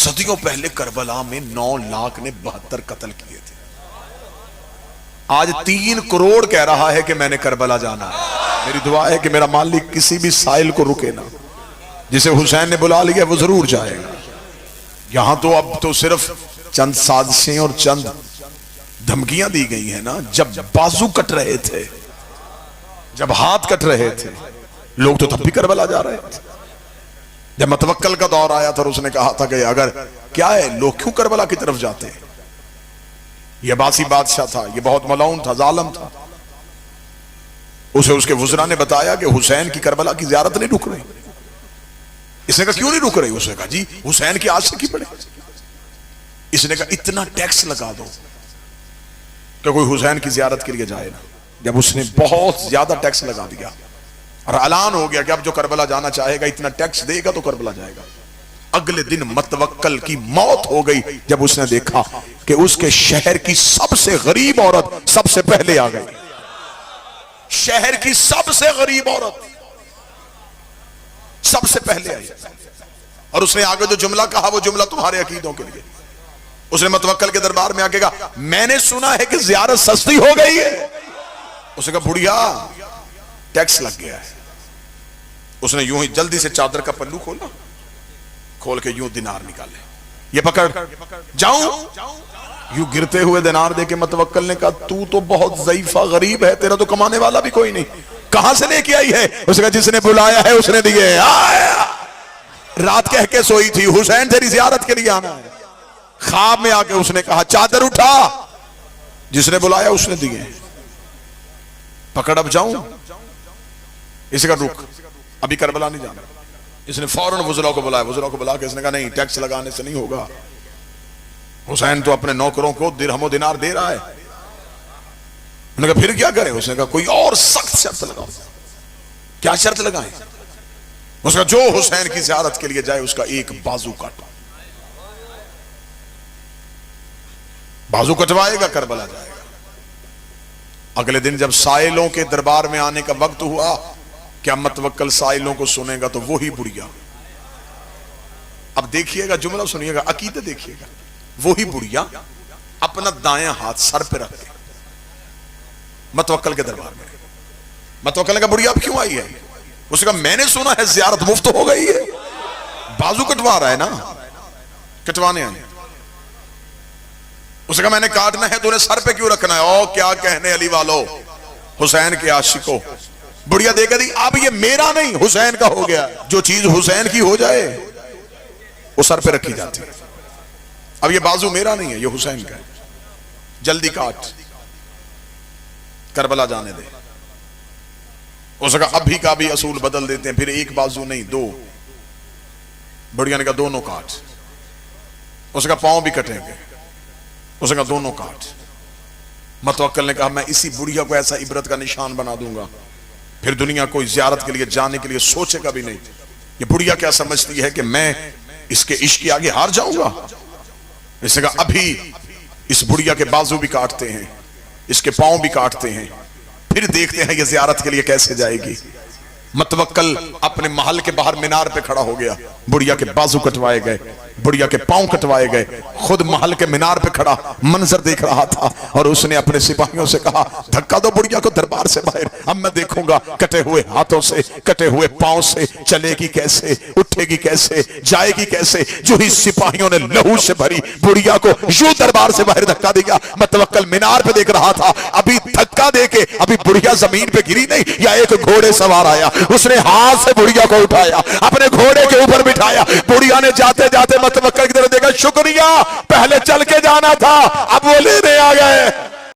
सदियों पहले करबला में 9 लाख ने 72 कत्ल किए थे। आज 3 करोड़ कह रहा है कि मैंने करबला जाना है। मेरी दुआ है कि मेरा मालिक किसी भी साइल को रुके ना। जिसे हुसैन ने बुला लिया वो जरूर जाएगा। यहां तो अब तो सिर्फ चंद साजिशें और चंद धमकियां दी गई हैं ना। जब बाजू कट रहे थे, जब हाथ कट रहे थे, लोग तो तब भी करबला जा रहे थे। जब मतवक्कल का दौर आया था और उसने कहा था कि अगर क्या है, लोग क्यों करबला की तरफ जाते हैं। यह अब्बासी बादशाह था, यह बहुत मलऊन था, जालिम था। उसे उसके वुज़रा ने बताया कि हुसैन की करबला की ज़ियारत नहीं रुक रही। इसने कहा क्यों नहीं रुक रही? उसने कहा जी हुसैन की आशिकी पड़े। इसने कहा इतना टैक्स लगा दो कि कोई हुसैन की ज़ियारत के लिए जाए ना। जब उसने बहुत ज्यादा टैक्स लगा दिया और ऐलान हो गया कि अब जो करबला जाना चाहेगा इतना टैक्स देगा तो करबला जाएगा, अगले दिन मतवक्कल की मौत हो गई जब उसने देखा कि उसके शहर की सबसे गरीब औरत सबसे पहले आ गई। शहर की सबसे गरीब औरत सबसे पहले आई और उसने आगे जो जुमला कहा वो जुमला तुम्हारे अकीदों के लिए। उसने मतवक्कल के दरबार में आके कहा मैंने सुना है कि ज़ियारत सस्ती हो गई है। उसने कहा बुढ़िया टैक्स लग गया है। उसने यूं ही जल्दी से चादर का पल्लू खोला, खोल के यूं दिनार निकाले, ये पकड़ जाऊं। यूं गिरते हुए दिनार देके मतवक्कल ने कहा तू तो बहुत ज़ईफा गरीब है, तेरा तो कमाने वाला भी कोई नहीं, कहां से लेके आई है? उसने कहा जिसने बुलाया है उसने दिए। रात कह के सोई थी हुसैन तेरी ज़ियारत के लिए आना है। ख्वाब में आके उसने कहा चादर उठा, जिसने बुलाया उसने दिए, पकड़ अब जाऊं। इसे कहा रुक अभी करबला नहीं जाना। इसने फौरन वुज़रा को बुलाया, वुज़रा को बुला के इसने कहा नहीं टैक्स लगाने से नहीं होगा, हुसैन तो अपने नौकरों को दिरहम दिनार दे रहा है। उन्होंने कहा फिर क्या करें? उसने कहा कोई और सख्त शर्त लगाओ। क्या शर्त लगाएं? उसका जो हुसैन की ज़ियारत के लिए जाए उसका एक बाजू काटो। बाजू कटवाएगा करबला जाएगा। अगले दिन जब साइलों के दरबार में आने का वक्त हुआ, क्या मतवक्कल साइलों को सुनेगा तो वही बुढ़िया। अब देखिएगा जुमला सुनिएगा, अकीदे देखिएगा। वही बुढ़िया अपना दायां हाथ सर पे रख के मतवक्कल के दरबार में। मतवक्कल ने कहा बुढ़िया अब क्यों आई है? उसने कहा मैंने सुना है ज़ियारत मुफ्त हो गई है। बाजू कटवा रहा है ना, कटवाने आए। उसने कहा मैंने काटना है, तूने सर पे क्यों रखना है? ओ क्या कहने अली वालों, हुसैन के आशिकों। बुढ़िया देखा दी अब ये मेरा नहीं हुसैन का हो गया। जो चीज हुसैन की हो जाए वो सर पे रखी जाती है। अब ये बाजू मेरा नहीं है, ये हुसैन का है, जल्दी काट, करबला जाने दे। उसने कहा अभी का भी असूल बदल देते हैं, फिर एक बाजू नहीं 2। बुढ़िया ने कहा दोनों काट। उसने कहा पांव भी कटेंगे। उसने कहा दोनों काट। मतवक्कल ने कहा मैं इसी बुढ़िया को ऐसा इबरत का निशान बना दूंगा, फिर दुनिया कोई ज़ियारत के लिए जाने के लिए सोचेगा भी नहीं। ये बुढ़िया क्या समझती है कि मैं इसके इश्क के आगे हार जाऊंगा? इसने कहा अभी इस बुढ़िया के बाजू भी काटते हैं, इसके पांव भी काटते हैं, फिर देखते हैं ये ज़ियारत के लिए कैसे जाएगी। मतवक्कल अपने महल के बाहर मीनार पे खड़ा हो गया। बुढ़िया के बाजू कटवाए गए, बुढ़िया के पांव कटवाए गए, खुद महल के मीनार पे खड़ा मंजर देख रहा था और उसने अपने सिपाहियों से कहा धक्का दो बुढ़िया को दरबार से बाहर, अब मैं देखूंगा कटे हुए हाथों से, कटे हुए पांव से चलेगी कैसे, उठेगी कैसे, जाएगी कैसे। जो ही सिपाहियों ने लहू से भरी बुढ़िया को यूं दरबार से बाहर धक्का दिया। मतवक्कल मीनार पे देख रहा था, अभी धक्का देके अभी बुढ़िया जमीन पे गिरी नहीं, या एक घोड़े सवार आया, उसने हाथ से बुढ़िया को उठाया, अपने घोड़े के ऊपर बिठाया। बुढ़िया ने जाते जाते मतवक्कल की तरफ देखा, शुक्रिया, पहले चल के जाना था, अब वो लेने आ गए।